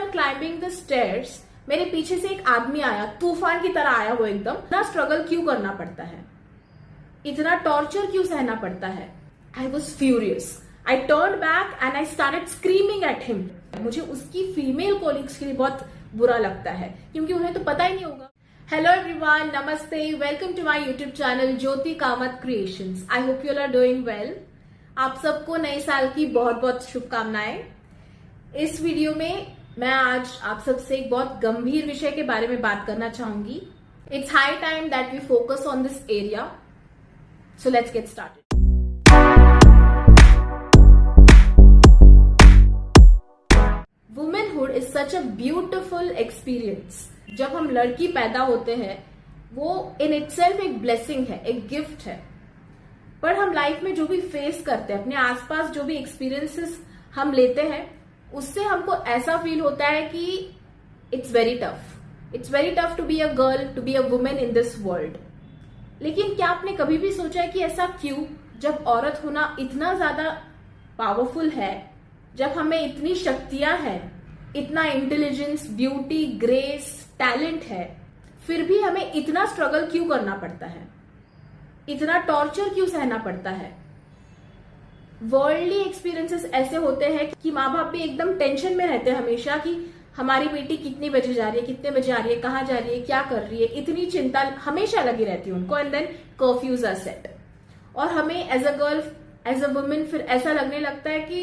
M climbing the stairs, मेरे पीछे से एक आदमी आया, तूफान की तरह आया वो एकदम। इतना स्ट्रगल क्यों करना पड़ता है, इतना टॉर्चर क्यों सहना पड़ता है? I was furious. I turn back and I started screaming at him. मुझे उसकी फीमेल कोलिग्स के लिए बहुत बुरा लगता है क्योंकि उन्हें तो पता ही नहीं होगा। हेलो एवरीवन, नमस्ते, welcome to my YouTube channel Jyoti Kamat creations. I hope you are doing well. आप सबको नए साल की बहुत बहुत शुभकामनाएं। इस वीडियो में मैं आज आप सबसे एक बहुत गंभीर विषय के बारे में बात करना चाहूंगी। It's high time that we focus on this area, so let's get started. Womanhood is such a beautiful experience. जब हम लड़की पैदा होते हैं वो इन इटसेल्फ एक ब्लेसिंग है, एक गिफ्ट है। पर हम लाइफ में जो भी फेस करते हैं, अपने आसपास जो भी एक्सपीरियंसेस हम लेते हैं, उससे हमको ऐसा फील होता है कि it's very tough to be a girl, to be a women in this world. लेकिन क्या आपने कभी भी सोचा है कि ऐसा क्यों, जब औरत होना इतना ज्यादा पावरफुल है, जब हमें इतनी शक्तियां हैं, इतना इंटेलिजेंस, ब्यूटी, ग्रेस, टैलेंट है, फिर भी हमें इतना स्ट्रगल क्यों करना पड़ता है, इतना टॉर्चर क्यों सहना पड़ता है? वर्ल्डली एक्सपीरियंसेस ऐसे होते हैं कि माँ बाप भी एकदम टेंशन में रहते हैं हमेशा कि हमारी बेटी कितनी बजे जा रही है, कितने बजे आ रही है, कहाँ जा रही है, क्या कर रही है, इतनी चिंता हमेशा लगी रहती है उनको। And then curfews are set और हमें as a girl, as a women फिर ऐसा लगने लगता है कि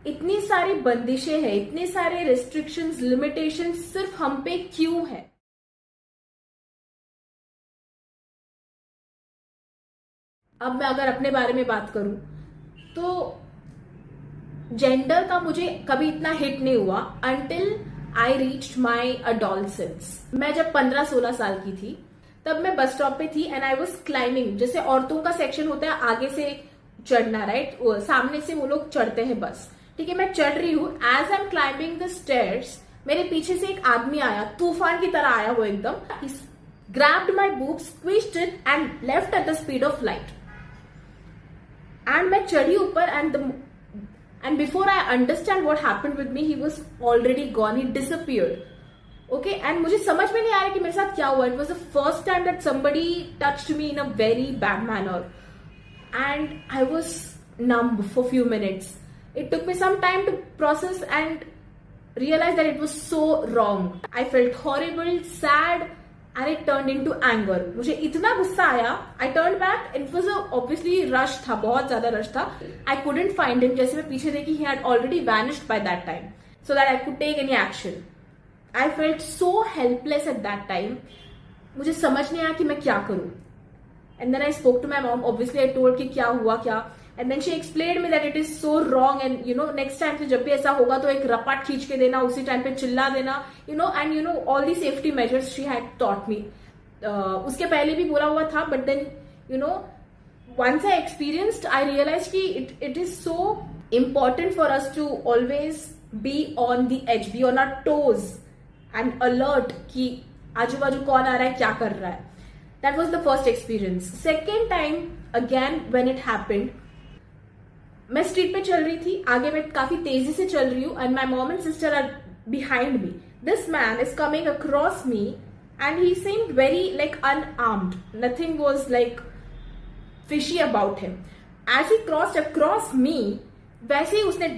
इतनी सारी बंदिशें हैं, इतने सारे रिस्ट्रिक्शंस, लिमिटेशंस सिर्फ हम पे क्यों है? अब मैं अगर अपने बारे में बात करूं तो जेंडर का मुझे कभी इतना हिट नहीं हुआ until I reached my adolescence. मैं जब 15-16 साल की थी तब मैं बस स्टॉप पे थी एंड आई वाज क्लाइंबिंग। जैसे औरतों का सेक्शन होता है आगे से चढ़ना, राइट, सामने से वो लोग चढ़ते हैं बस, ठीक है। मैं चढ़ रही हूँ। As I am climbing the stairs, मेरे पीछे से एक आदमी आया, तूफान की तरह आया वो एकदम। He grabbed my boobs, squeezed it and left at the speed of light. And मैं चढ़ी ऊपर and before I understand what happened with me, he was already gone. He disappeared. Okay, and मुझे समझ में नहीं आ रहा कि मेरे साथ क्या हुआ. It was the first time that somebody touched me in a very bad manner, and I was numb for few minutes. It took me some time to process and realize that it was so wrong. I felt horrible, sad, and it turned into anger. मुझे इतना गुस्सा आया. I turned back. It was obviously rush था, बहुत ज्यादा rush था. I couldn't find him. जैसे मैं पीछे देखी, he had already vanished by that time, so that I could take any action. I felt so helpless at that time. मुझे समझ नहीं आया कि मैं क्या करूं. And then I spoke to my mom. Obviously, I told कि क्या हुआ क्या. And then she explained me that it is so wrong, and next time से जब भी ऐसा होगा तो एक रपाट खींच के देना, उसी टाइम पे चिल्ला देना, and all the safety measures she had taught me. उसके पहले भी बोला हुआ था, but then once I experienced, I realized कि it is so important for us to always be on the edge, be on our toes and alert कि आजू बाजू कौन आ रहा है, क्या कर रहा है. That was the first experience. Second time again when it happened, मैं स्ट्रीट पे चल रही थी, आगे मैं काफी तेजी से चल रही हूँ and my mom and sister are behind me. This man is coming across me and he seemed very like unarmed. Nothing was like fishy about him. As he crossed across me, वैसे ही उसने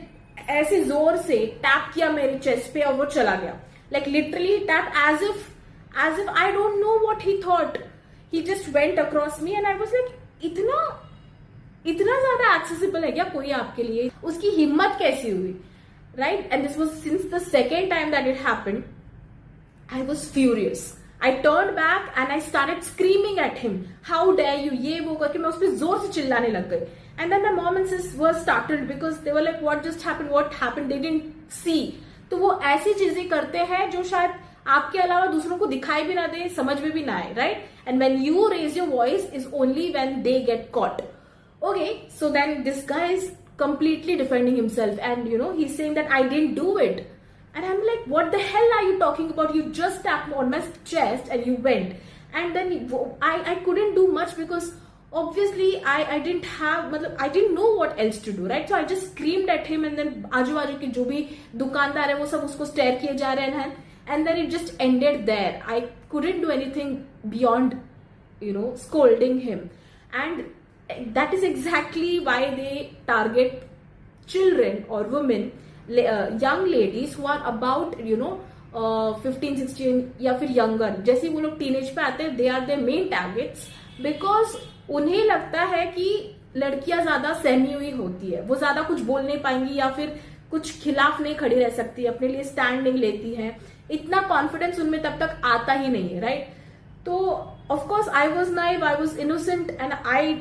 ऐसे जोर से tap किया मेरे chest पे और वो चला गया. Like literally tap as if I don't know what he thought. He just went across me and I was like इतना ज्यादा एक्सेसिबल है क्या कोई आपके लिए? उसकी हिम्मत कैसी हुई, right? And this was since the second time that it happened. I was furious. I turn back and I started screaming at him, how dare you, ये वो करके मैं उस पर जोर से चिल्लाने लग गई. And then my mom and sister were started because they were like what just happened, they didn't see. तो वो ऐसी चीजें करते हैं जो शायद आपके अलावा दूसरों को दिखाई भी ना दे, समझ में भी ना आए, right? And when you raise your voice is only when they get caught. Okay, so then this guy is completely defending himself and he's saying that I didn't do it. And I'm like, what the hell are you talking about? You just tapped on my chest and you went. And then I couldn't do much because obviously I didn't have, मतलब I didn't know what else to do, right? So I just screamed at him, and then आजू बाजू के जो भी दुकानदार है वो सब उसको स्टेयर किए जा रहे हैं, and then it just ended there. I couldn't do anything beyond, scolding him. And that is exactly why they target children or women, young ladies who are about 15-16 या फिर यंगर. जैसे वो लोग टीनेज पे आते हैं, they are their main targets, because उन्हें लगता है कि लड़कियां ज्यादा सहमी हुई होती है, वो ज्यादा कुछ बोल नहीं पाएंगी या फिर कुछ खिलाफ नहीं खड़ी रह सकती, अपने लिए स्टैंड नहीं लेती है. इतना कॉन्फिडेंस उनमें तब तक आता ही नहीं है, राइट? तो of course I was naive, I was innocent, and I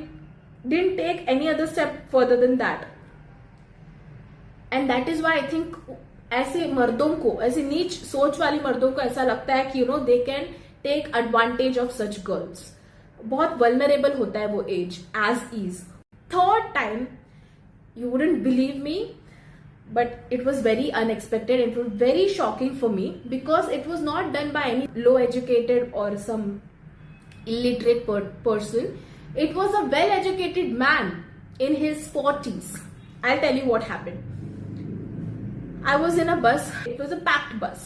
didn't take any other step further than that. And that is why I think ऐसे मर्दों को, ऐसे नीच सोच वाली मर्दों को ऐसा लगता है कि they can take advantage of such girls. बहुत वल्नरेबल होता है वो age as is. Third time, you wouldn't believe me, but it was very unexpected. It was very shocking for me because it was not done by any low educated or some illiterate person. It was a well educated man in his 40s. I'll tell you what happened. I was in a bus. It was a packed bus.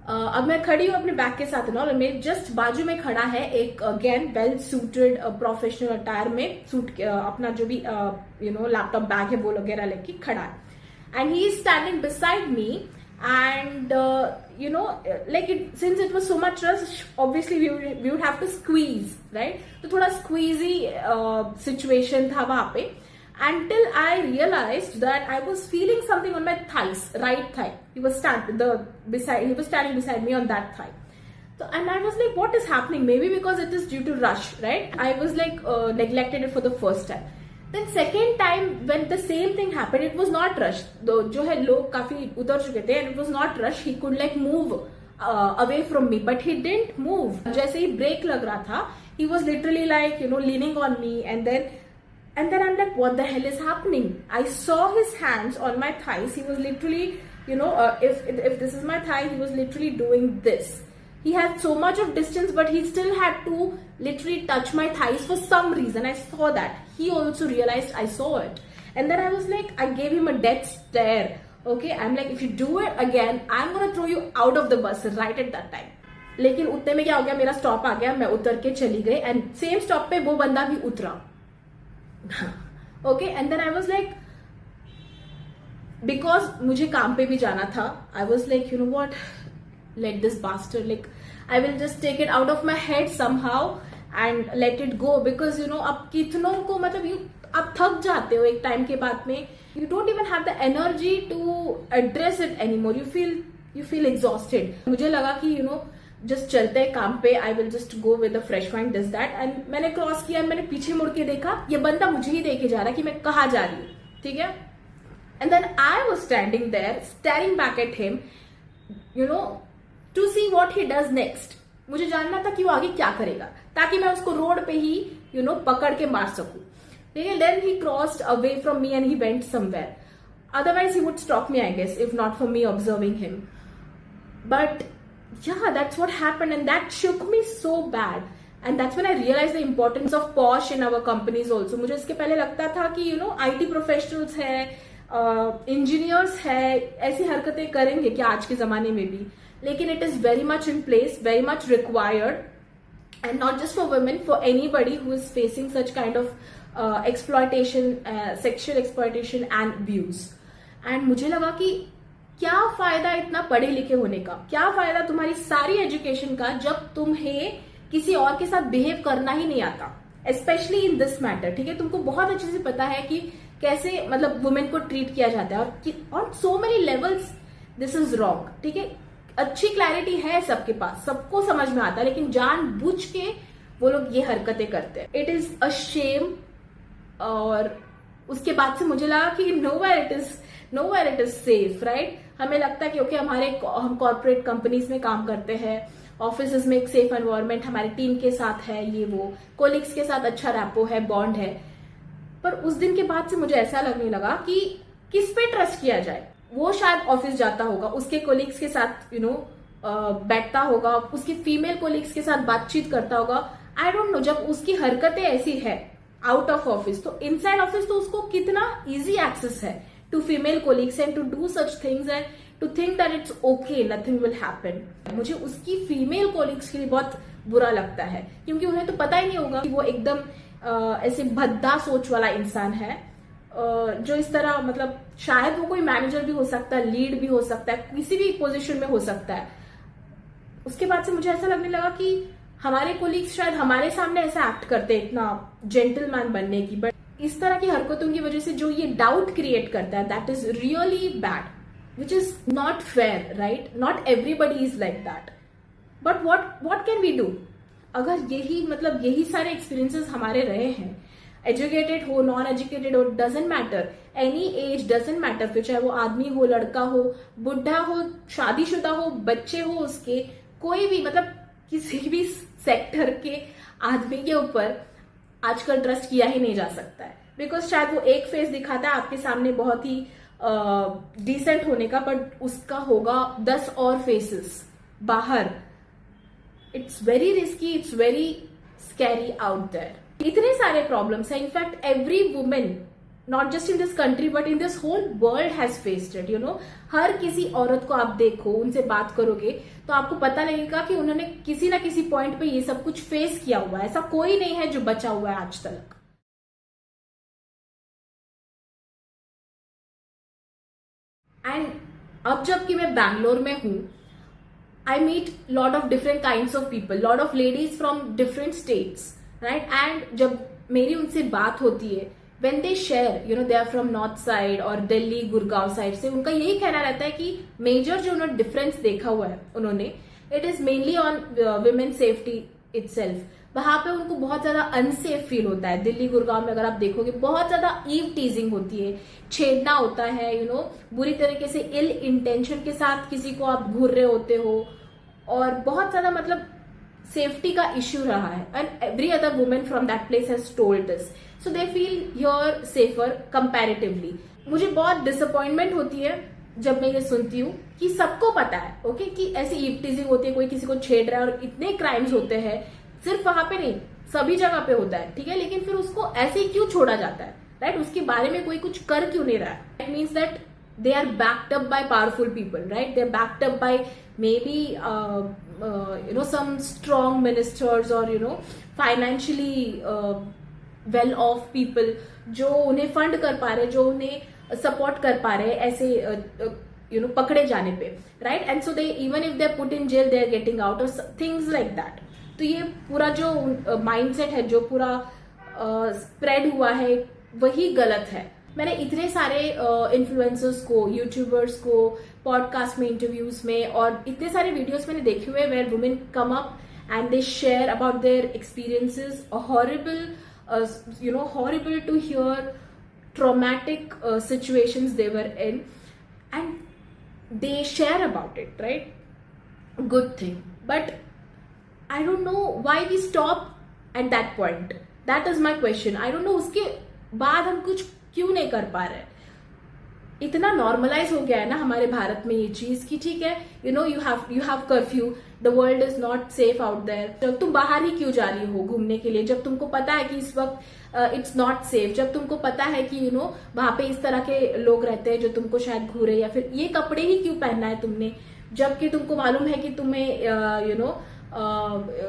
अब मैं खड़ी हूँ अपने bag के साथ ना, और मेरे जस्ट बाजू में खड़ा है एक again well suited professional attire में सूट अपना जो भी लैपटॉप बैग है वो वगैरह लेके खड़ा है. And he is standing beside me, and since it was so much rush, obviously we would have to squeeze, right? तो थोड़ा squeezy situation था वहाँ पे, until I realized that I was feeling something on my thighs, right thigh. He was standing beside me on that thigh. So, and I was like, what is happening? Maybe because it is due to rush, right? I was like neglected it for the first time. Then second time when the same thing happened, it was not rush. जो है लोग काफी उतर चुके थे, and it was not rush. He could like move away from me, but he didn't move. जैसे ही break लग रहा था, he was literally like leaning on me, and then I'm like, what the hell is happening? I saw his hands on my thighs. He was literally if this is my thigh, he was literally doing this. He had so much of distance, but he still had to literally touch my thighs for some reason. I saw that. He also realized I saw it. And then I was like, I gave him a death stare. Okay, I'm like, if you do it again, I'm gonna throw you out of the bus right at that time. लेकिन उतने में क्या हो गया, मेरा stop आ गया, मैं उतर के चली गई, एंड सेम स्टॉप पे वो बंदा भी उतरा. Okay, and then I was like, because मुझे काम पे भी जाना था, I was like, you know what, let this bastard, like I will just take it out of my head somehow and let it go, because अब कितनों को मतलब आप थक जाते हो एक टाइम के बाद में, you don't even have the energy to address it anymore. You feel exhausted. मुझे लगा कि just चलते हैं काम पे, I will just go with a fresh mind, this that, and मैंने क्रॉस किया, मैंने पीछे मुड़ के देखा, ये बंदा मुझे ही देखे जा रहा है कि मैं कहाँ जा रही हूँ, ठीक है. And then I was standing there staring back at him, to see what he does next. मुझे जानना था कि वो आगे क्या करेगा, ताकि मैं उसको रोड पे ही पकड़ के मार सकूं. ठीक है. Then he crossed away from me and he went somewhere. Otherwise he would stop me, I guess, if not for me observing him. But yeah, that's what happened, and that shook me so bad. And that's when I realized the importance of posh in our companies also. मुझे इसके पहले लगता था कि IT professionals है, engineers है, ऐसी हरकतें करेंगे क्या आज के जमाने में भी. लेकिन it is very much in place, very much required, and not just for women, for anybody who is facing such kind of exploitation, sexual exploitation and abuse. And मुझे लगा कि क्या फायदा इतना पढ़े लिखे होने का, क्या फायदा तुम्हारी सारी एजुकेशन का, जब तुम्हें किसी और के साथ बिहेव करना ही नहीं आता, स्पेशली इन दिस मैटर. ठीक है, तुमको बहुत अच्छे से पता है कि कैसे मतलब वुमेन को ट्रीट किया जाता है, और on so many levels this is wrong. ठीक है, अच्छी क्लैरिटी है सबके पास, सबको समझ में आता है, लेकिन जानबूझ के वो लोग ये हरकतें करते हैं. It is a shame. और उसके बाद से मुझे लगा कि nowhere it is safe, right? हमें लगता है कि ओके, हम कॉर्पोरेट कंपनीज में काम करते हैं, ऑफिस में एक सेफ एनवायरनमेंट हमारी टीम के साथ है, ये वो कोलिग्स के साथ अच्छा रैपो है, बॉन्ड है. पर उस दिन के बाद से मुझे ऐसा लगने लगा कि किस पे ट्रस्ट किया जाए. वो शायद ऑफिस जाता होगा, उसके कोलिग्स के साथ बैठता होगा, उसके फीमेल कोलिग्स के साथ बातचीत करता होगा, आई डोंट नो, जब उसकी हरकतें ऐसी है आउट ऑफ ऑफिस, तो इनसाइड ऑफिस तो उसको कितना इजी एक्सेस है to female colleagues and to do such things and to think that it's okay, nothing will happen. मुझे उसकी फीमेल कोलीग्स के लिए बहुत बुरा लगता है, क्योंकि उन्हें तो पता ही नहीं होगा कि वो एकदम ऐसे भद्दा सोच वाला इंसान है, जो इस तरह, मतलब शायद वो कोई मैनेजर भी हो सकता है, लीड भी हो सकता है, किसी भी पोजीशन में हो सकता है। उसके बाद से मुझे ऐसा लगने लगा कि हमारे कोलीग्स शायद हमारे सामने ऐसा एक्ट करते हैं इतना जेंटलमैन बनने की, बट इस तरह की हरकतों की वजह से जो ये डाउट क्रिएट करता है, that is really bad, which is not fair, right? Not everybody is like that, but what can we do? अगर यही सारे एक्सपीरियंसेस हमारे रहे हैं, एजुकेटेड हो, नॉन एजुकेटेड हो, doesn't matter, any age doesn't matter, फिर चाहे वो आदमी हो, लड़का हो, बुढ़ा हो, शादीशुदा हो, बच्चे हो उसके, कोई भी, मतलब किसी भी सेक्टर के आदमी के ऊपर आजकल ट्रस्ट किया ही नहीं जा सकता है, बिकॉज शायद वो एक फेस दिखाता है आपके सामने बहुत ही डिसेंट होने का, बट उसका होगा 10 और फेसेस बाहर। It's very risky, it's very scary out there. इतने सारे प्रॉब्लम्स हैं, in fact every women, not just in this country but in this whole world has faced it, you know. हर किसी औरत को आप देखो, उनसे बात करोगे तो आपको पता लगेगा कि उन्होंने किसी ना किसी पॉइंट पे ये सब कुछ फेस किया हुआ है। ऐसा कोई नहीं है जो बचा हुआ है आज तक। एंड अब जबकि मैं बैंगलोर में हूं, I meet lot of different kinds of people, lot of ladies from different states, right? And जब मेरी उनसे बात होती है, when they share, you know, they are from north side और दिल्ली गुड़गांव साइड से, उनका यही कहना रहता है कि मेजर जो उन्होंने डिफरेंस देखा हुआ है उन्होंने, it is mainly on women safety itself. वहां पे उनको बहुत ज्यादा अनसेफ फील होता है। दिल्ली गुड़गांव में अगर आप देखोगे बहुत ज्यादा ईव टीजिंग होती है, छेड़ना होता है, यू नो, बुरी तरीके से इल इंटेंशन के साथ किसी को आप घूर रहे होते हो, और बहुत ज्यादा मतलब सेफ्टी का इश्यू रहा है। And every other women from that place has told this, so they feel your safer comparatively. मुझे बहुत डिसअपॉइंटमेंट होती है जब मैं ये सुनती हूँ कि सबको पता है, ओके, कि ऐसी ईव टीजिंग होती है, कोई किसी को छेड़ रहा है, और इतने क्राइम्स होते हैं, सिर्फ वहां पे नहीं सभी जगह पे होता है, ठीक है, लेकिन फिर उसको ऐसे ही क्यों छोड़ा जाता है, राइट? उसके बारे में कोई कुछ कर क्यों नहीं रहा है? It means that they are backed up by powerful people, right? They're backed up by maybe you know, some strong ministers or, you know, financially well off people जो उन्हें फंड कर पा रहे, जो उन्हें सपोर्ट कर पा रहे ऐसे you know, पकड़े जाने पे, right? And so they, even if they're put in jail, they're getting out or things like that. तो ये पूरा जो माइंडसेट है, जो पूरा स्प्रेड हुआ है, वही गलत है। मैंने इतने सारे इन्फ्लुएंसर्स को, यूट्यूबर्स को पॉडकास्ट में, इंटरव्यूज में, और इतने सारे वीडियोस मैंने देखे हुए where women come up and they share about their experiences, horrible, you know, horrible to hear, traumatic situations they were in, and they share about it, right? Good thing, but I don't know why we stop at that point. That is my question. I don't know उसके बाद हम कुछ क्यों नहीं कर पा रहे। इतना नॉर्मलाइज हो गया है ना हमारे भारत में ये चीज कि ठीक है, you know, you have curfew, the world is not safe out there. जब तुम बाहर ही क्यों जा रही हो घूमने के लिए, जब तुमको पता है कि इस वक्त इट्स नॉट सेफ, जब तुमको पता है कि यू नो वहां पे इस तरह के लोग रहते हैं जो तुमको शायद घूरे, या फिर ये कपड़े ही क्यों पहनना है तुमने, जबकि तुमको मालूम है कि तुम्हें यू नो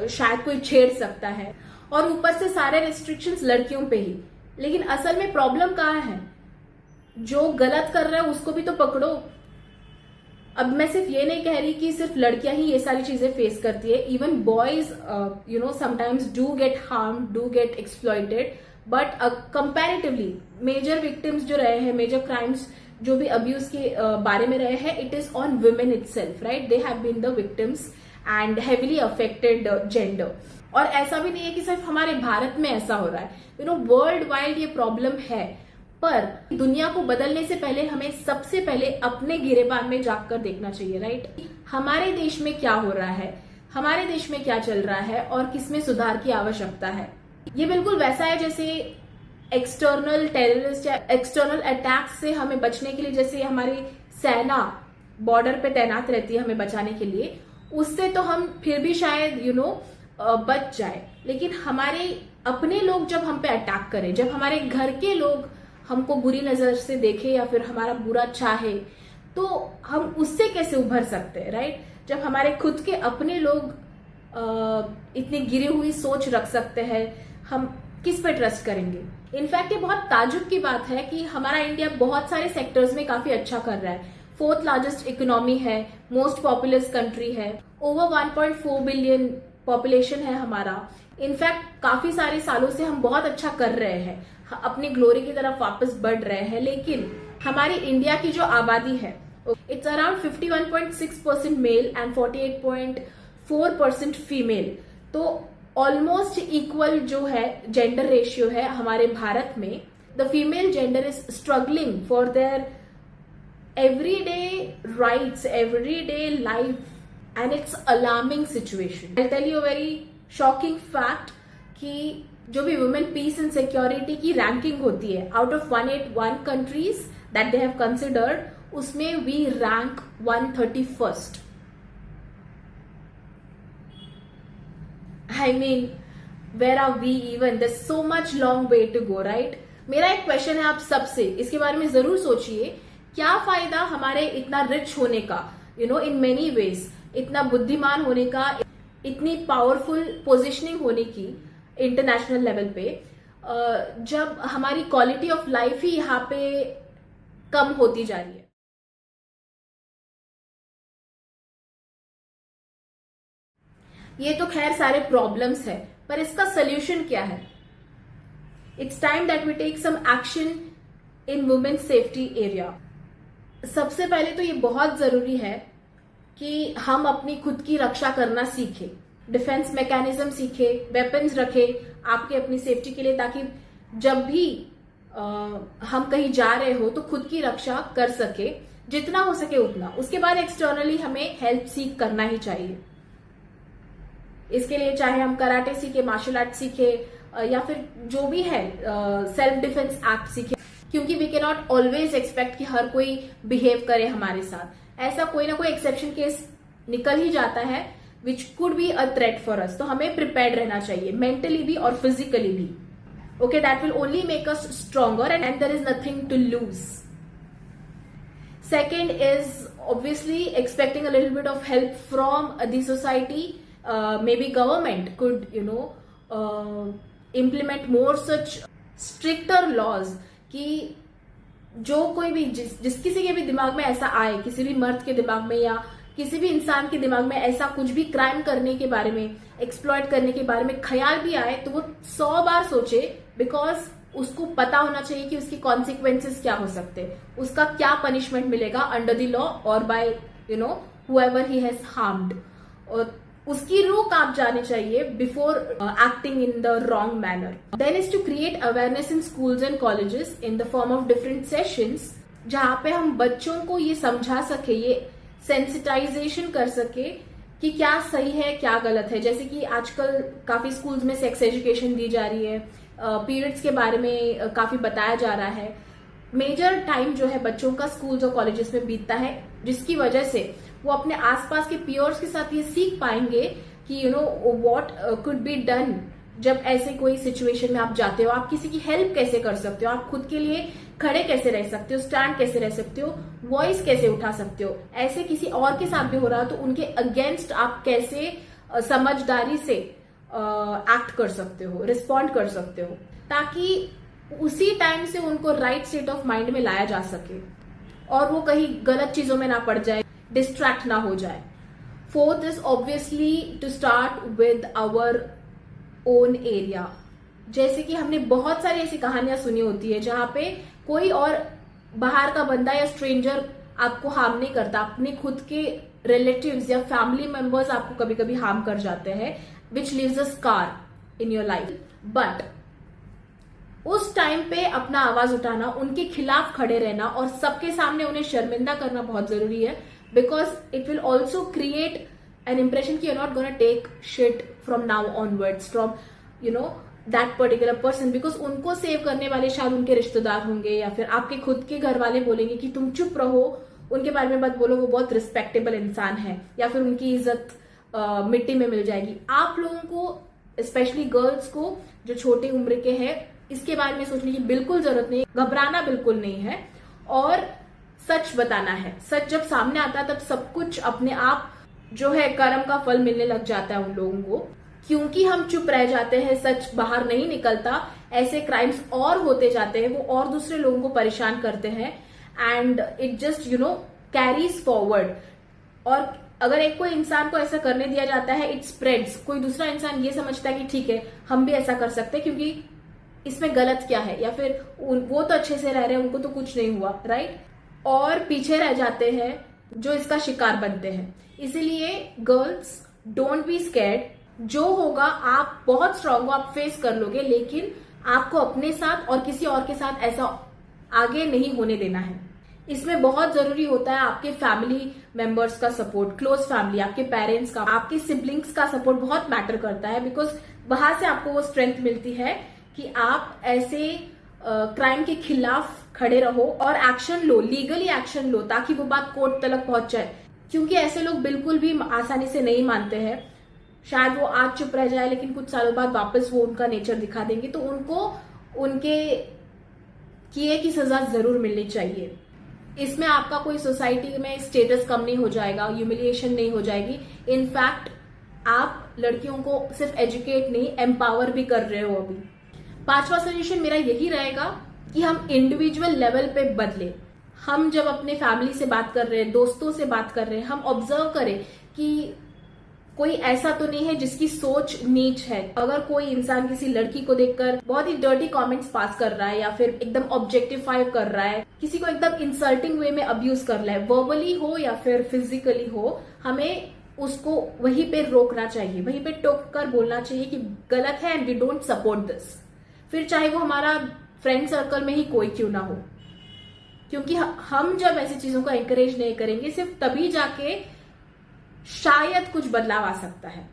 शायद कोई छेड़ सकता है, और ऊपर से सारे रिस्ट्रिक्शंस लड़कियों पे ही। लेकिन असल में प्रॉब्लम कहाँ है? जो गलत कर रहा है उसको भी तो पकड़ो। अब मैं सिर्फ ये नहीं कह रही कि सिर्फ लड़कियां ही ये सारी चीजें फेस करती है, even boys you know sometimes do get harm, do get exploited, but comparatively major victims जो रहे हैं, मेजर क्राइम्स जो भी अब्यूज के बारे में रहे हैं, it is on women itself, right? They have been the victims and heavily affected gender. और ऐसा भी नहीं है कि सिर्फ हमारे भारत में ऐसा हो रहा है, यू नो, वर्ल्ड वाइड ये प्रॉब्लम है। पर दुनिया को बदलने से पहले हमें सबसे पहले अपने गिरेबान में जाकर देखना चाहिए, राइट? हमारे देश में क्या हो रहा है, हमारे देश में क्या चल रहा है, और किसमें सुधार की आवश्यकता है। ये बिल्कुल वैसा है जैसे एक्सटर्नल टेररिस्ट या एक्सटर्नल अटैक्स से हमें बचने के लिए जैसे हमारी सेना बॉर्डर पे तैनात रहती है हमें बचाने के लिए, उससे तो हम फिर भी शायद यू नो बच जाए, लेकिन हमारे अपने लोग जब हम पे अटैक करें, जब हमारे घर के लोग हमको बुरी नजर से देखे या फिर हमारा बुरा चाहे, तो हम उससे कैसे उभर सकते हैं, राइट? जब हमारे खुद के अपने लोग इतनी गिरी हुई सोच रख सकते हैं, हम किस पे ट्रस्ट करेंगे? इनफैक्ट ये बहुत ताजुब की बात है कि हमारा इंडिया बहुत सारे सेक्टर्स में काफी अच्छा कर रहा है। 4th लार्जेस्ट इकोनॉमी है, मोस्ट पॉपुलस कंट्री है, ओवर 1.4 बिलियन पॉपुलेशन है हमारा। इनफैक्ट काफी सारे सालों से हम बहुत अच्छा कर रहे हैं, अपनी ग्लोरी की तरफ वापस बढ़ रहे हैं। लेकिन हमारी इंडिया की जो आबादी है, it's around 51.6% male and 48.4% female. तो ऑलमोस्ट इक्वल जो है जेंडर रेशियो है हमारे भारत में। The female gender is struggling for their everyday rights, everyday life, and it's alarming situation. I'll tell you a very shocking fact कि जो भी women peace and security की रैंकिंग होती है out of 181 countries that they have considered, उसमें we rank 131st. I mean, where are we even? There's so much long way to go, right? मेरा एक question है आप सबसे, इसके बारे में जरूर सोचिए। क्या फायदा हमारे इतना रिच होने का, इन मेनी वेज, इतना बुद्धिमान होने का, इतनी पावरफुल पोजिशनिंग होने की इंटरनेशनल लेवल पे, जब हमारी क्वालिटी ऑफ लाइफ ही यहाँ पे कम होती जा रही है। ये तो खैर सारे प्रॉब्लम्स है, पर इसका सोल्यूशन क्या है? It's time that we take some action in women safety area. सबसे पहले तो ये बहुत जरूरी है कि हम अपनी खुद की रक्षा करना सीखें, डिफेंस मैकेनिज्म सीखे, वेपन्स रखे आपके अपनी सेफ्टी के लिए, ताकि जब भी हम कहीं जा रहे हो तो खुद की रक्षा कर सके, जितना हो सके उतना। उसके बाद एक्सटर्नली हमें हेल्प सीख करना ही चाहिए। इसके लिए चाहे हम कराटे सीखे, मार्शल आर्ट सीखे, या फिर जो भी है सेल्फ डिफेंस एक्ट सीखे, क्योंकि we can not always expect कि हर कोई बिहेव करे हमारे साथ। ऐसा कोई ना कोई एक्सेप्शन केस निकल ही जाता है which could be a threat for us. तो हमें प्रिपेयर्ड रहना चाहिए, मेंटली भी और फिजिकली भी। Okay, that will only make us stronger and there is nothing to lose. Second is obviously expecting a little bit of help from the society. maybe government could implement more such stricter laws कि जो कोई भी जिस किसी के भी दिमाग में ऐसा आए, किसी भी मर्द के दिमाग में या किसी भी इंसान के दिमाग में ऐसा कुछ भी क्राइम करने के बारे में, एक्सप्लॉइट करने के बारे में ख्याल भी आए, तो वो 100 बार सोचे, बिकॉज उसको पता होना चाहिए कि उसकी कॉन्सिक्वेंसेस क्या हो सकते हैं, उसका क्या पनिशमेंट मिलेगा अंडर द लॉ और bye whoever he has harmed। और उसकी रूह आप जाने चाहिए before acting in the wrong manner. Then is to create awareness in schools and colleges in the form of different sessions, जहां पे हम बच्चों को ये समझा सके, ये सेंसिटाइजेशन कर सके कि क्या सही है क्या गलत है। जैसे कि आजकल काफी स्कूल्स में सेक्स एजुकेशन दी जा रही है, पीरियड्स के बारे में काफी बताया जा रहा है। मेजर टाइम जो है बच्चों का स्कूल्स और कॉलेजेस में बीतता है, जिसकी वजह से वो अपने आसपास के पियर्स के साथ ये सीख पाएंगे कि व्हाट कुड बी डन जब ऐसे कोई सिचुएशन में आप जाते हो। आप किसी की हेल्प कैसे कर सकते हो, आप खुद के लिए खड़े कैसे रह सकते हो, स्टैंड कैसे रह सकते हो, वॉइस कैसे उठा सकते हो। ऐसे किसी और के साथ भी हो रहा तो उनके अगेंस्ट आप कैसे समझदारी से एक्ट कर सकते हो, रिस्पॉन्ड कर सकते हो, ताकि उसी टाइम से उनको राइट स्टेट ऑफ माइंड में लाया जा सके और वो कहीं गलत चीजों में ना पड़ जाए, डिस्ट्रैक्ट ना हो जाए। Fourth is obviously to start with our own area. जैसे कि हमने बहुत सारी ऐसी कहानियां सुनी होती है जहां पे कोई और बाहर का बंदा या स्ट्रेंजर आपको हार्म नहीं करता, अपने खुद के रिलेटिव्स या फैमिली मेंबर्स आपको कभी कभी हार्म कर जाते हैं, विच leaves a scar in your life. But उस टाइम पे अपना आवाज उठाना, उनके खिलाफ खड़े रहना और सबके सामने उन्हें शर्मिंदा करना बहुत जरूरी है, because it will also create an impression कि you are not gonna take shit from now onwards from that particular person, because उनको सेव करने वाले शायद उनके रिश्तेदार होंगे या फिर आपके खुद के घर वाले बोलेंगे कि तुम चुप रहो, उनके बारे में मत बोलो, वो बहुत रिस्पेक्टेबल इंसान है, या फिर उनकी इज्जत मिट्टी में मिल जाएगी। आप लोगों को स्पेशली गर्ल्स को जो छोटे उम्र के हैं इसके बारे में सोचने की बिल्कुल जरूरत नहीं, घबराना बिल्कुल नहीं है और सच बताना है। सच जब सामने आता है तब सब कुछ अपने आप जो है कर्म का फल मिलने लग जाता है उन लोगों को। क्योंकि हम चुप रह जाते हैं, सच बाहर नहीं निकलता, ऐसे क्राइम्स और होते जाते हैं, वो और दूसरे लोगों को परेशान करते हैं and it just carries forward. और अगर एक कोई इंसान को ऐसा करने दिया जाता है इट स्प्रेड्स। कोई दूसरा इंसान ये समझता है कि ठीक है हम भी ऐसा कर सकते हैं क्योंकि इसमें गलत क्या है, या फिर वो तो अच्छे से रह रहे हैं उनको तो कुछ नहीं हुआ, राइट। और पीछे रह जाते हैं जो इसका शिकार बनते हैं। इसीलिए गर्ल्स डोंट बी स्कैर्ड। जो होगा आप बहुत स्ट्रांग हो, आप फेस कर लोगे, लेकिन आपको अपने साथ और किसी और के साथ ऐसा आगे नहीं होने देना है। इसमें बहुत जरूरी होता है आपके फैमिली मेंबर्स का सपोर्ट, क्लोज फैमिली, आपके पेरेंट्स का, आपके सिबलिंग्स का सपोर्ट बहुत मैटर करता है। बिकॉज वहां से आपको वो स्ट्रेंथ मिलती है कि आप ऐसे क्राइम के खिलाफ खड़े रहो और एक्शन लो, लीगली एक्शन लो, ताकि वो बात कोर्ट तक पहुंच जाए। क्योंकि ऐसे लोग बिल्कुल भी आसानी से नहीं मानते हैं। शायद वो आज चुप रह जाए लेकिन कुछ सालों बाद वापस वो उनका नेचर दिखा देंगे, तो उनको उनके किए की सजा जरूर मिलनी चाहिए। इसमें आपका कोई सोसाइटी में स्टेटस कम नहीं हो जाएगा, ह्यूमिलिएशन नहीं हो जाएगी। इनफैक्ट आप लड़कियों को सिर्फ एजुकेट नहीं एम्पावर भी कर रहे हो। अभी 5वां सजेशन मेरा यही रहेगा कि हम इंडिविजुअल लेवल पे बदले। हम जब अपने फैमिली से बात कर रहे हैं, दोस्तों से बात कर रहे हैं, हम ऑब्जर्व करें कि कोई ऐसा तो नहीं है जिसकी सोच नीच है। अगर कोई इंसान किसी लड़की को देखकर बहुत ही डर्टी कमेंट्स पास कर रहा है या फिर एकदम ऑब्जेक्टिफाई कर रहा है, किसी को एकदम इंसल्टिंग वे में अब्यूज कर रहा है, वर्बली हो या फिर फिजिकली हो, हमें उसको वहीं पे रोकना चाहिए, वहीं पे टोक कर बोलना चाहिए कि गलत है and we don't support this. फिर चाहे वो हमारा फ्रेंड सर्कल में ही कोई क्यों ना हो। क्योंकि हम जब ऐसी चीजों को एनकरेज नहीं करेंगे, सिर्फ तभी जाके शायद कुछ बदलाव आ सकता है।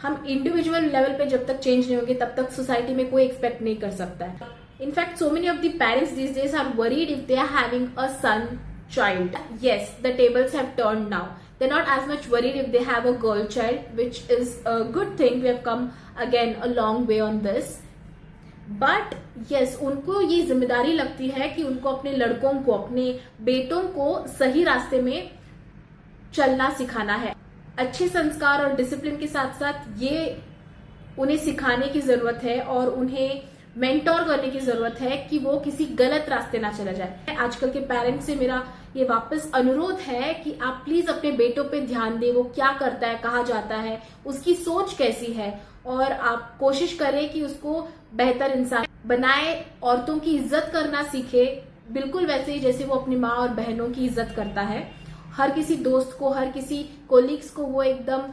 हम इंडिविजुअल लेवल पे जब तक चेंज नहीं होंगे तब तक सोसाइटी में कोई एक्सपेक्ट नहीं कर सकता है। In fact so many of the parents these days are worried if they are having a son child. Yes, the tables have turned now. They're not as much worried if they have a girl child, which is a good thing. We have come again a long way on this. But yes, उनको ये जिम्मेदारी लगती है कि उनको अपने लड़कों को, अपने बेटों को सही रास्ते में चलना सिखाना है। अच्छे संस्कार और डिसिप्लिन के साथ साथ ये उन्हें सिखाने की जरूरत है और उन्हें मेंटोर करने की जरूरत है कि वो किसी गलत रास्ते ना चला जाए। आजकल के पेरेंट्स से मेरा ये वापस अनुरोध है कि आप प्लीज अपने बेटों पे ध्यान दें, वो क्या करता है, कहाँ जाता है, उसकी सोच कैसी है, और आप कोशिश करें कि उसको बेहतर इंसान बनाए, औरतों की इज्जत करना सीखे, बिल्कुल वैसे ही जैसे वो अपनी माँ और बहनों की इज्जत करता है। हर किसी दोस्त को, हर किसी कोलीग्स को वो एकदम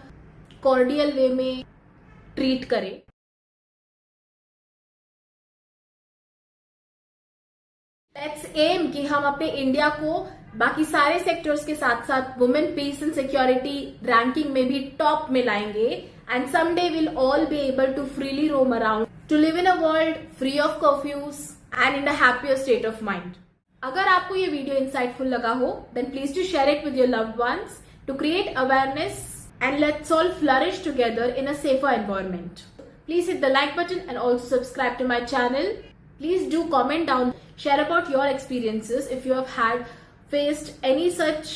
कॉर्डियल वे में ट्रीट करे। लेट्स एम कि हम अपने इंडिया को बाकी सारे सेक्टर्स के साथ साथ women peace and security ranking में भी टॉप में लाएंगे and someday will all be able to freely roam around to live in a world free of curfews and in a happier state of mind. अगर आपको ये video insightful लगा हो then please to share it with your loved ones to create awareness and let's all flourish together in a safer environment. Please hit the like button and also subscribe to my channel. Please do comment down, share about your experiences if you have had faced any such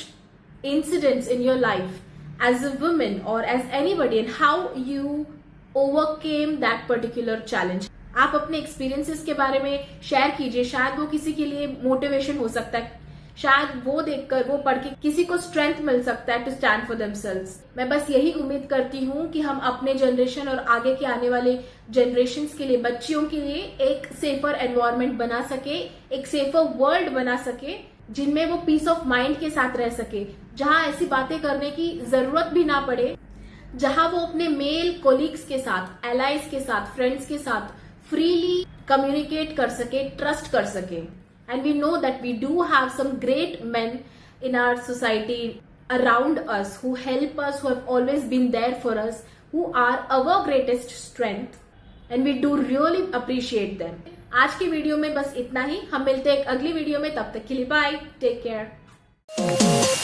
incidents in your life as a woman or as anybody and how you overcame that particular challenge. आप अपने experiences के बारे में share कीजिए, शायद वो किसी के लिए मोटिवेशन हो सकता है, शायद वो देखकर, वो पढ़ के किसी को स्ट्रेंथ मिल सकता है टू स्टैंड फॉर देमसेल्व्स। मैं बस यही उम्मीद करती हूँ कि हम अपने जनरेशन और आगे के आने वाले जनरेशन्स के लिए, बच्चियों के लिए एक सेफर एनवायरनमेंट बना सके, एक सेफर वर्ल्ड बना सके जिनमें वो पीस ऑफ माइंड के साथ रह सके, जहां ऐसी बातें करने की जरूरत भी ना पड़े, जहां वो अपने मेल कोलीग्स के साथ, एलाइज के साथ, फ्रेंड्स के साथ फ्रीली कम्युनिकेट कर सके, ट्रस्ट कर सके। And we know that we do have some great men in our society around us who help us, who have always been there for us, who are our greatest strength and we do really appreciate them. आज की video में बस इतना ही। हम मिलते हैं एक अगली वीडियो में, तब तक के लिए बाय, टेक केयर।